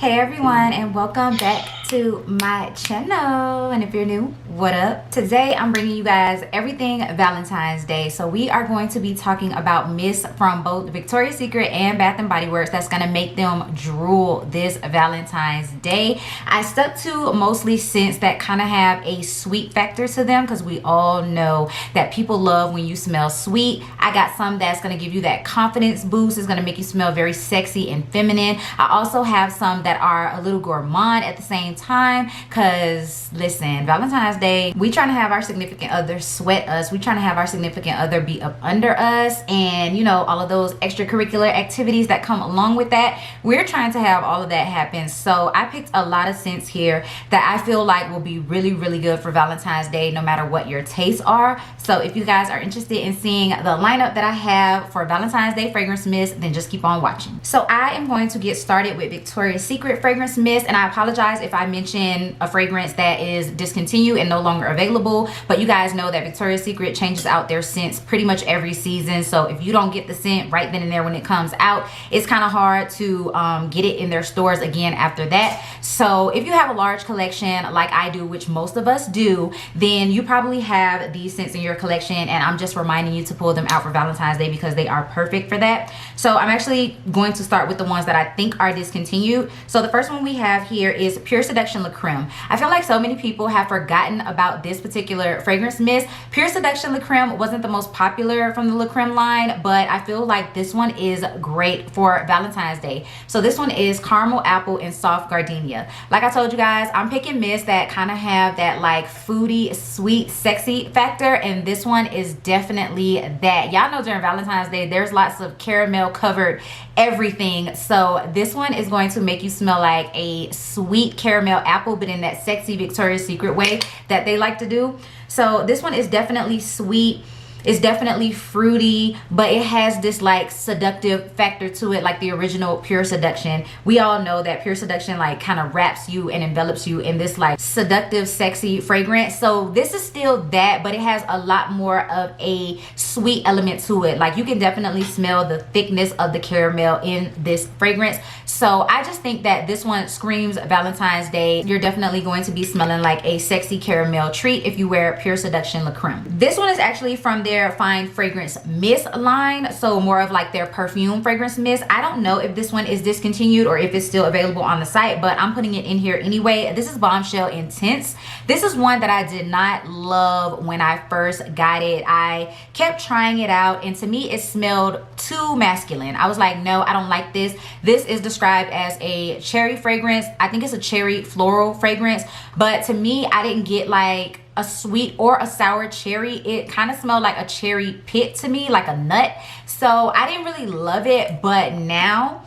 Hey everyone, and welcome back to my channel. And if you're new, what up? Today I'm bringing you guys everything Valentine's Day. So we are going to be talking about mists from both Victoria's Secret and Bath and Body Works that's going to make them drool this Valentine's Day. I stuck to mostly scents that kind of have a sweet factor to them, because we all know that people love when you smell sweet. I got some that's going to give you that confidence boost. It's going to make you smell very sexy and feminine. I also have some that are a little gourmand at the same time, because listen, Valentine's Day, we trying to have our significant other sweat us. We trying to have our significant other be up under us, and you know, all of those extracurricular activities that come along with that. We're trying to have all of that happen. So I picked a lot of scents here that I feel like will be really good for Valentine's Day, no matter what your tastes are. So if you guys are interested in seeing the lineup that I have for Valentine's Day fragrance mist, then just keep on watching. So I am going to get started with Victoria's Secret fragrance mist, and I apologize if I mention a fragrance that is discontinued and no longer available, but you guys know that Victoria's Secret changes out their scents pretty much every season. So if you don't get the scent right then and there when it comes out, it's kind of hard to get it in their stores again after that. So if you have a large collection like I do, which most of us do, then you probably have these scents in your collection, and I'm just reminding you to pull them out for Valentine's Day because they are perfect for that. So I'm actually going to start with the ones that I think are discontinued. So the first one we have here is Pure Seduction Le Creme. I feel like so many people have forgotten about this particular fragrance mist. Pure Seduction Le Creme wasn't the most popular from the Le Creme line, but I feel like this one is great for Valentine's Day. So this one is Caramel Apple and Soft Gardenia. Like I told you guys, I'm picking mists that kind of have that like foodie, sweet, sexy factor, and this one is definitely that. Y'all know during Valentine's Day, there's lots of caramel covered everything. So this one is going to make you smell like a sweet caramel apple, but in that sexy Victoria's Secret way that they like to do. So this one is definitely sweet. It's definitely fruity, but it has this like seductive factor to it, like the original Pure Seduction. We all know that Pure Seduction like kind of wraps you and envelops you in this like seductive, sexy fragrance. So this is still that, but it has a lot more of a sweet element to it. Like you can definitely smell the thickness of the caramel in this fragrance. So I just think that this one screams Valentine's Day. You're definitely going to be smelling like a sexy caramel treat if you wear Pure Seduction Le Creme. This one is actually from their fine fragrance mist line, so more of like their perfume fragrance mist. I don't know if this one is discontinued or if it's still available on the site, but I'm putting it in here anyway. This is Bombshell Intense. This is one that I did not love when I first got it. I kept trying it out, and to me it smelled too masculine. I was like, no, I don't like this. This is described as a cherry fragrance. I think it's a cherry floral fragrance, but to me I didn't get like a sweet or a sour cherry. It kind of smelled like a cherry pit to me, like a nut. So I didn't really love it, but now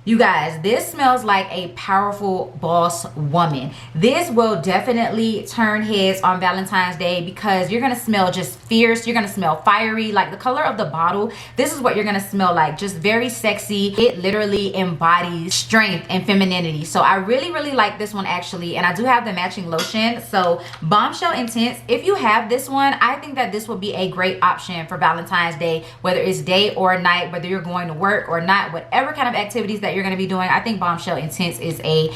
you guys, this smells like a powerful boss woman. This will definitely turn heads on Valentine's Day because you're gonna smell just fierce. You're gonna smell fiery. Like the color of the bottle, this is what you're gonna smell like. Just very sexy. It literally embodies strength and femininity. So I really like this one actually, and I do have the matching lotion. So Bombshell Intense, if you have this one, I think that this would be a great option for Valentine's Day, whether it's day or night, whether you're going to work or not, whatever kind of activities that you're going to be doing. I think Bombshell Intense is a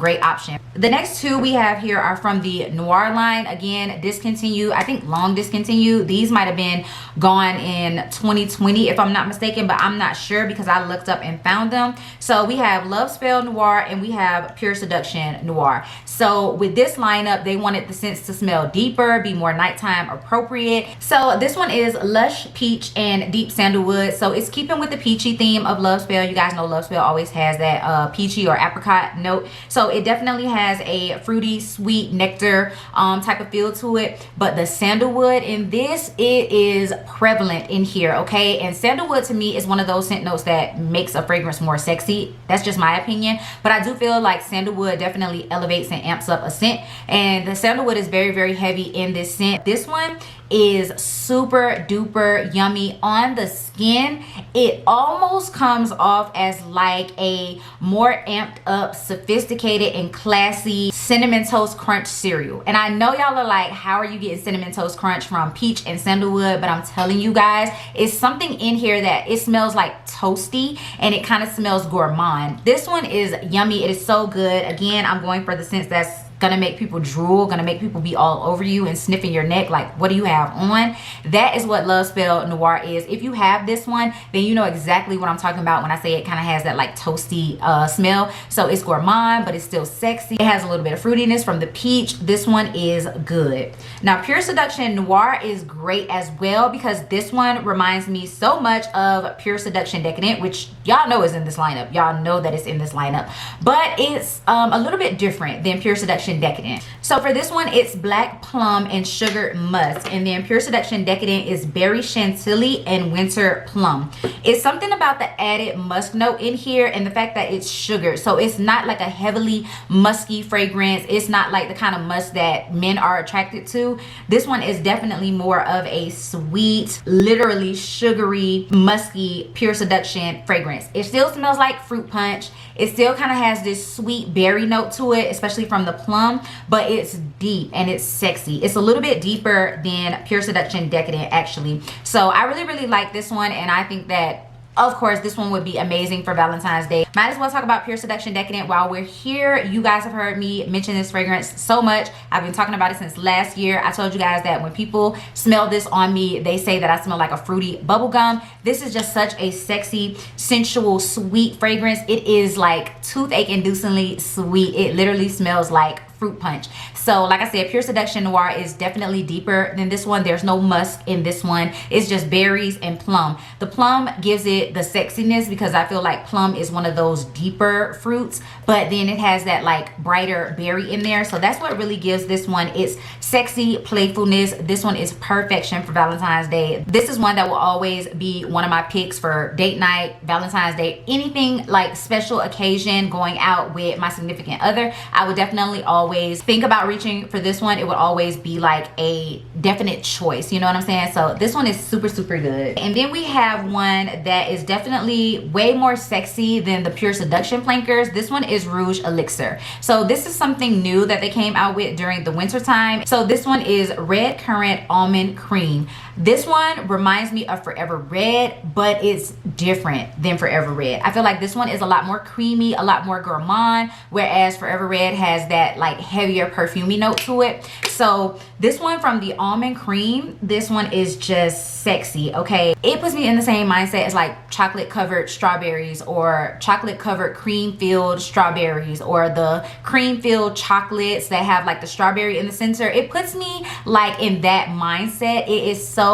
great option. The next two we have here are from the Noir line. Again, discontinued. I think long discontinued. These might have been gone in 2020 if I'm not mistaken, but I'm not sure because I looked up and found them. So we have Love Spell Noir and we have Pure Seduction Noir. So with this lineup, they wanted the scents to smell deeper, be more nighttime appropriate. So this one is Lush Peach and Deep Sandalwood. So it's keeping with the peachy theme of Love Spell. You guys know Love Spell always has that peachy or apricot note. So it definitely has a fruity, sweet nectar type of feel to it. But the sandalwood in this, it is prevalent in here, okay? And sandalwood to me is one of those scent notes that makes a fragrance more sexy. That's just my opinion. But I do feel like sandalwood definitely elevates and amps up a scent. And the sandalwood is very heavy in this scent. This one is super duper yummy on the skin. It almost comes off as like a more amped up, sophisticated and classy Cinnamon Toast Crunch cereal. And I know y'all are like, how are you getting Cinnamon Toast Crunch from peach and sandalwood? But I'm telling you guys, it's something in here that it smells like toasty and it kind of smells gourmand. This one is yummy. It is so good. Again, I'm going for the scent that's gonna make people drool, gonna make people be all over you and sniffing your neck like, what do you have on? That is what Love Spell Noir is. If you have this one, then you know exactly what I'm talking about when I say it kind of has that like toasty smell. So it's gourmand, but it's still sexy. It has a little bit of fruitiness from the peach. This one is good. Now Pure Seduction Noir is great as well because this one reminds me so much of Pure Seduction Decadent, which y'all know is in this lineup. Y'all know that it's in this lineup, but it's a little bit different than Pure Seduction Decadent. So for this one, it's black plum and sugar musk, and then Pure Seduction Decadent is berry chantilly and winter plum. It's something about the added musk note in here and the fact that it's sugar, so it's not like a heavily musky fragrance. It's not like the kind of musk that men are attracted to. This one is definitely more of a sweet, literally sugary, musky Pure Seduction fragrance. It still smells like fruit punch. It still kind of has this sweet berry note to it, especially from the plum, but it's deep and it's sexy. It's a little bit deeper than Pure Seduction Decadent actually. So I really like this one, and I think that of course this one would be amazing for Valentine's Day. Might as well talk about Pure Seduction Decadent while we're here. You guys have heard me mention this fragrance so much. I've been talking about it since last year. I told you guys that when people smell this on me, they say that I smell like a fruity bubble gum. This is just such a sexy, sensual, sweet fragrance. It is like toothache inducingly sweet. It literally smells like fruit punch. So like I said, Pure Seduction Noir is definitely deeper than this one. There's no musk in this one. It's just berries and plum. The plum gives it the sexiness because I feel like plum is one of those deeper fruits, but then it has that like brighter berry in there. So that's what really gives this one its sexy playfulness. This one is perfection for Valentine's Day. This is one that will always be one of my picks for date night, Valentine's Day, anything like special occasion, going out with my significant other. I would definitely always think about reaching for this one. It would always be like a definite choice, you know what I'm saying? So this one is super good. And then we have one that is definitely way more sexy than the Pure Seduction flankers. This one is Rouge Elixir. So this is something new that they came out with during the winter time. So this one is Red Currant Almond Cream. This one reminds me of Forever Red, but it's different than Forever Red. I feel like this one is a lot more creamy, a lot more gourmand, whereas Forever Red has that like heavier perfumey note to it. So this one from the almond cream, this one is just sexy, okay? It puts me in the same mindset as like chocolate covered strawberries or chocolate covered cream filled strawberries or the cream filled chocolates that have like the strawberry in the center. It puts me like in that mindset. It is so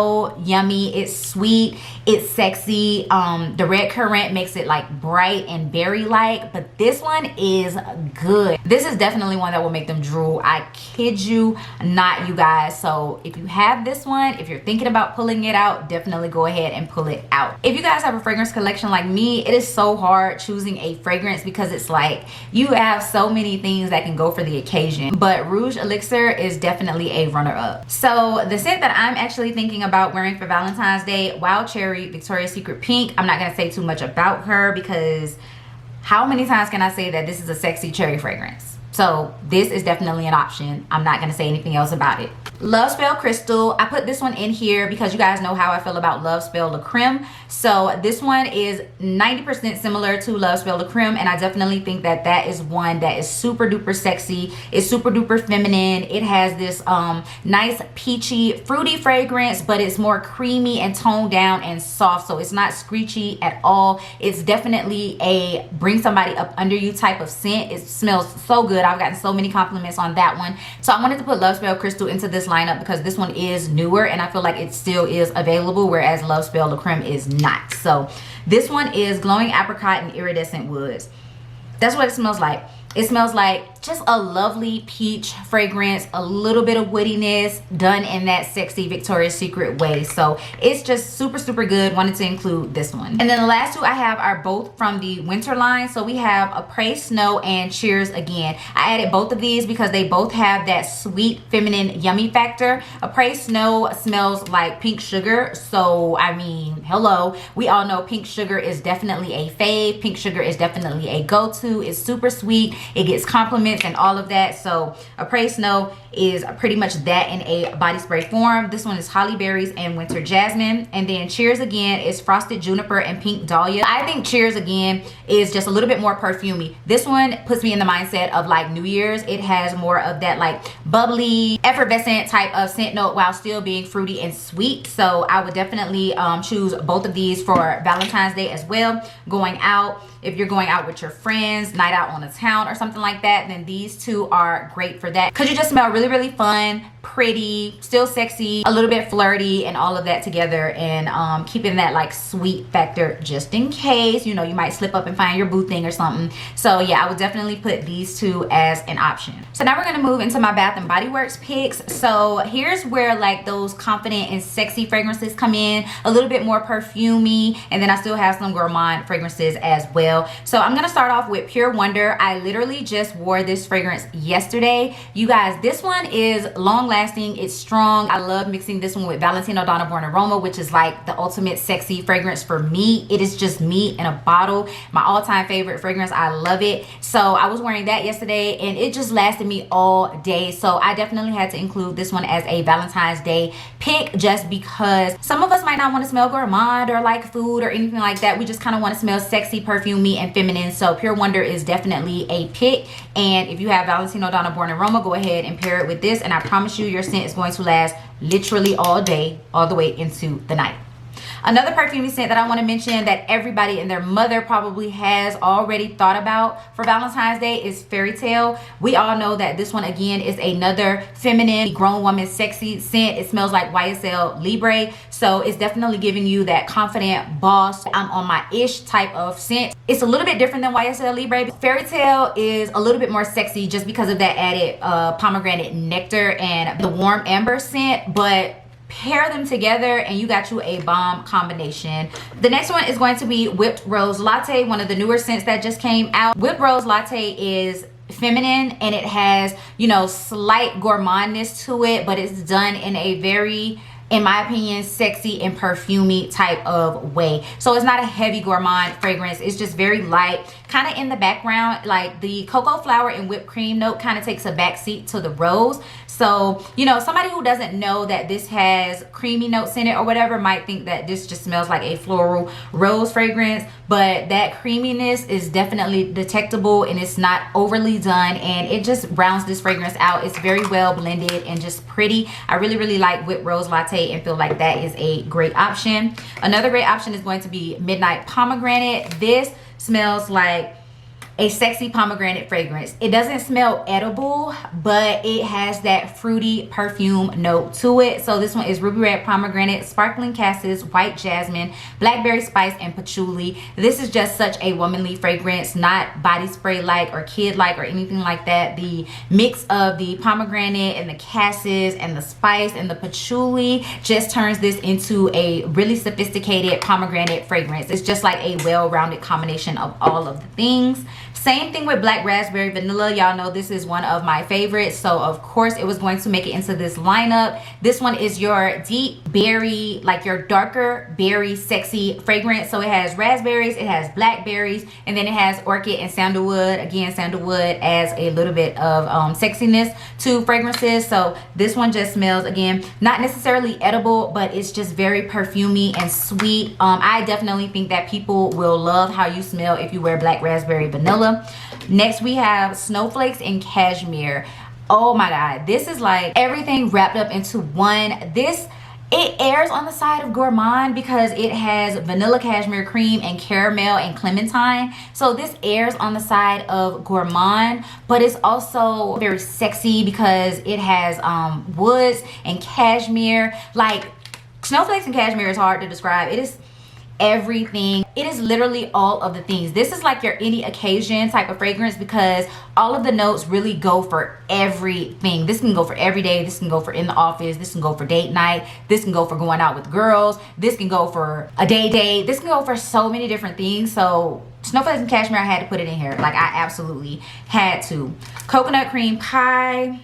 yummy. It's sweet, it's sexy. The red currant makes it like bright and berry like, but this one is good. This is definitely one that will make them drool. I kid you not, you guys. So if you have this one, if you're thinking about pulling it out, definitely go ahead and pull it out. If you guys have a fragrance collection like me, it is so hard choosing a fragrance because it's like you have so many things that can go for the occasion, but Rouge Elixir is definitely a runner-up. So the scent that I'm actually thinking about wearing for Valentine's Day, Wild Cherry Victoria's Secret Pink. I'm not gonna say too much about her because how many times can I say that this is a sexy cherry fragrance? So this is definitely an option. I'm not gonna say anything else about it. Love Spell Crystal. I put this one in here because you guys know how I feel about Love Spell La Creme. So this one is 90% similar to Love Spell La Creme, and I definitely think that that is one that is super duper sexy. It's super duper feminine. It has this nice peachy fruity fragrance, but it's more creamy and toned down and soft, so it's not screechy at all. It's definitely a bring somebody up under you type of scent. It smells so good. I've gotten so many compliments on that one. So I wanted to put Love Spell Crystal into this lineup because this one is newer and I feel like it still is available, whereas Love Spell La Creme is not. So this one is Glowing Apricot and Iridescent Woods. That's what it smells like. It smells like just a lovely peach fragrance, a little bit of woodiness done in that sexy Victoria's Secret way. So it's just super, super good. Wanted to include this one. And then the last two I have are both from the winter line. So we have Après Snow and Cheers Again. I added both of these because they both have that sweet, feminine, yummy factor. Après Snow smells like pink sugar. So, I mean, hello. We all know pink sugar is definitely a fave. Pink sugar is definitely a go-to. It's super sweet. It gets compliments and all of that. So Après Snow is pretty much that in a body spray form. This one is Holly Berries and Winter Jasmine. And then Cheers Again is Frosted Juniper and Pink Dahlia. I think Cheers Again is just a little bit more perfumey. This one puts me in the mindset of like New Year's. It has more of that like bubbly, effervescent type of scent note while still being fruity and sweet. So I would definitely choose both of these for Valentine's Day as well. Going out, if you're going out with your friends, night out on a town or something like that, then these two are great for that because you just smell really, really fun, pretty, still sexy, a little bit flirty, and all of that together, and keeping that like sweet factor just in case, you know, you might slip up and find your boo thing or something. So yeah, I would definitely put these two as an option. So now we're gonna move into my Bath and Body Works picks. So here's where like those confident and sexy fragrances come in, a little bit more perfumey, and then I still have some gourmand fragrances as well. So I'm gonna start off with Pure Wonder. I literally just wore this fragrance yesterday. You guys, this one is long lasting, it's strong. I love mixing this one with Valentino Donna Born Aroma, which is like the ultimate sexy fragrance for me. It is just me in a bottle, my all-time favorite fragrance. I love it. So I was wearing that yesterday and it just lasted me all day. So I definitely had to include this one as a Valentine's Day pick, just because some of us might not want to smell gourmand or like food or anything like that. We just kind of want to smell sexy, perfumey, and feminine. So Pure Wonder is definitely a pick. And if you have Valentino Donna Born Aroma, go ahead and pair it with this, and I promise you your scent is going to last literally all day, all the way into the night. Another perfumey scent that I want to mention that everybody and their mother probably has already thought about for Valentine's Day is Fairy Tale. We all know that this one again is another feminine, grown woman sexy scent. It smells like YSL Libre, so it's definitely giving you that confident boss, I'm on my ish type of scent. It's a little bit different than YSL Libre. Fairy Tale is a little bit more sexy just because of that added pomegranate nectar and the warm amber scent, but pair them together and you got you a bomb combination. The next one is going to be Whipped Rose Latte, one of the newer scents that just came out. Whipped Rose Latte is feminine and it has, you know, slight gourmandness to it, but it's done in a very, in my opinion, sexy and perfumey type of way. So it's not a heavy gourmand fragrance. It's just very light, kind of in the background. Like the cocoa flower and whipped cream note kind of takes a back seat to the rose. So, you know, somebody who doesn't know that this has creamy notes in it or whatever might think that this just smells like a floral rose fragrance, but that creaminess is definitely detectable and it's not overly done, and it just rounds this fragrance out. It's very well blended and just pretty. I really, really like Whipped Rose Latte and feel like that is a great option. Another great option is going to be Midnight Pomegranate. This smells like a sexy pomegranate fragrance. It doesn't smell edible, but it has that fruity perfume note to it. So this one is Ruby Red Pomegranate, Sparkling Cassis, White Jasmine, Blackberry Spice, and Patchouli. This is just such a womanly fragrance, not body spray like or kid like or anything like that. The mix of the pomegranate and the cassis and the spice and the patchouli just turns this into a really sophisticated pomegranate fragrance. It's just like a well-rounded combination of all of the things. Same thing with Black Raspberry Vanilla. Y'all know this is one of my favorites, so of course it was going to make it into this lineup. This one is your deep berry, like your darker berry sexy fragrance. So it has raspberries, it has blackberries, and then it has orchid and sandalwood. Again, sandalwood adds a little bit of sexiness to fragrances. So this one just smells, again, not necessarily edible, but it's just very perfumey and sweet. I definitely think that people will love how you smell if you wear Black Raspberry Vanilla. Next we have Snowflakes and Cashmere. Oh my god, this is like everything wrapped up into one. It airs on the side of gourmand because it has vanilla cashmere cream and caramel and clementine. So this airs on the side of gourmand, but it's also very sexy because it has woods and cashmere. Like Snowflakes and Cashmere is hard to describe. It is everything. It is literally all of the things. This is like your any occasion type of fragrance because all of the notes really go for everything. This can go for every day. This can go for in the office. This can go for date night. This can go for going out with girls. This can go for a day date. This can go for so many different things. So Snowflakes and Cashmere, I had to put it in here. Like, I absolutely had to. Coconut cream pie.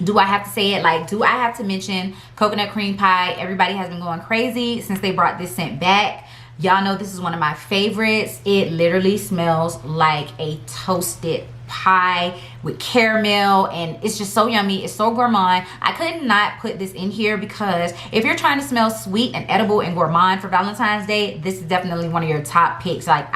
Do I have to say it? Like, do I have to mention coconut cream pie? Everybody has been going crazy since they brought this scent back. Y'all know this is one of my favorites. It literally smells like a toasted pie with caramel, and it's just so yummy. It's so gourmand. I could not put this in here because if you're trying to smell sweet and edible and gourmand for Valentine's Day, this is definitely one of your top picks. Like,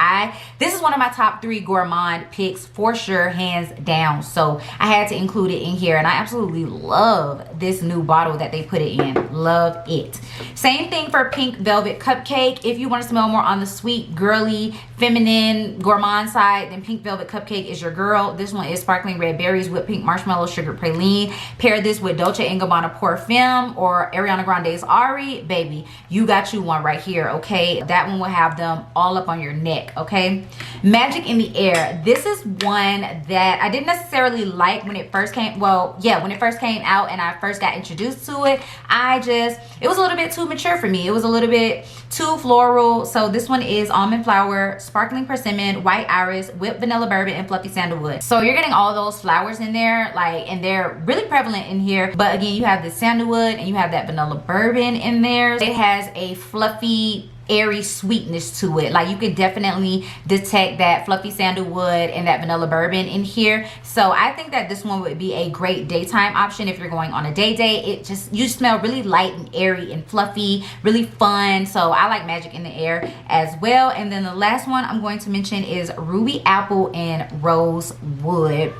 this is one of my top 3 gourmand picks for sure, hands down. So I had to include it in here, and I absolutely love this new bottle that they put it in. Love it. Same thing for Pink Velvet Cupcake. If you want to smell more on the sweet, girly, feminine, gourmand side, then Pink Velvet Cupcake is your girl. This one is sparkling red berries with pink marshmallow sugar praline. Pair this with Dolce & Gabbana Parfum or Ariana Grande's Ari. Baby, you got you one right here, okay? That one will have them all up on your neck, okay? Magic in the Air. This is one that I didn't necessarily like when it first came. Well, yeah, when it first came out and I first got introduced to it, it was a little bit too mature for me. It was a little bit too floral. So this one is almond flower, sparkling persimmon, white iris, whipped vanilla bourbon, and fluffy sandalwood. So you're getting all those flowers in there, like, and they're really prevalent in here. But again, you have the sandalwood and you have that vanilla bourbon in there. It has a fluffy, airy sweetness to it. Like, you can definitely detect that fluffy sandalwood and that vanilla bourbon in here. So I think that this one would be a great daytime option if you're going on a day date. You smell really light and airy and fluffy, really fun. So I like Magic in the Air as well. And then the last one I'm going to mention is Ruby Apple and Rosewood.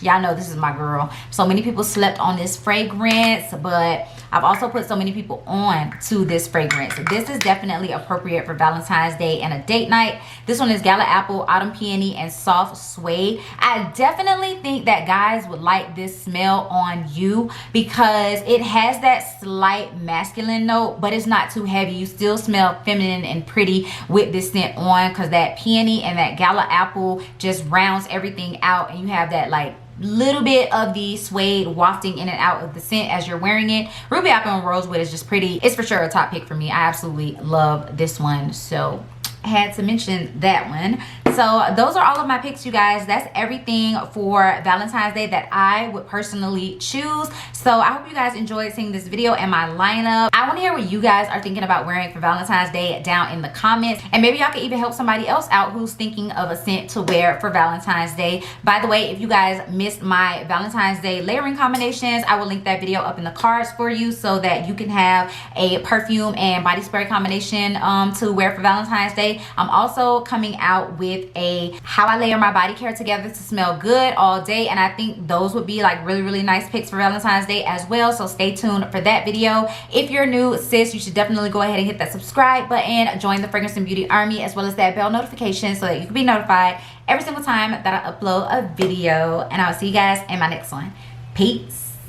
Y'all know this is my girl. So many people slept on this fragrance, but I've also put so many people on to this fragrance. This is definitely appropriate for Valentine's Day and a date night. This one is Gala Apple, Autumn Peony, and Soft Suede. I definitely think that guys would like this smell on you because it has that slight masculine note, but it's not too heavy. You still smell feminine and pretty with this scent on because that peony and that Gala Apple just rounds everything out, and you have that like little bit of the suede wafting in and out of the scent as you're wearing it. Ruby Apple and Rosewood is just pretty. It's for sure a top pick for me. I absolutely love this one, so I had to mention that one. So those are all of my picks, you guys. That's everything for Valentine's Day that I would personally choose. So I hope you guys enjoyed seeing this video and my lineup. I want to hear what you guys are thinking about wearing for Valentine's Day down in the comments, and maybe y'all can even help somebody else out who's thinking of a scent to wear for Valentine's Day. By the way, if you guys missed my Valentine's Day layering combinations, I will link that video up in the cards for you so that you can have a perfume and body spray combination to wear for Valentine's Day. I'm also coming out with a how I layer my body care together to smell good all day, and I think those would be like really nice picks for Valentine's Day as well. So stay tuned for that video. If you're new, sis, you should definitely go ahead and hit that subscribe button, join the Fragrance and Beauty Army, as well as that bell notification so that you can be notified every single time that I upload a video. And I'll see you guys in my next one. Peace.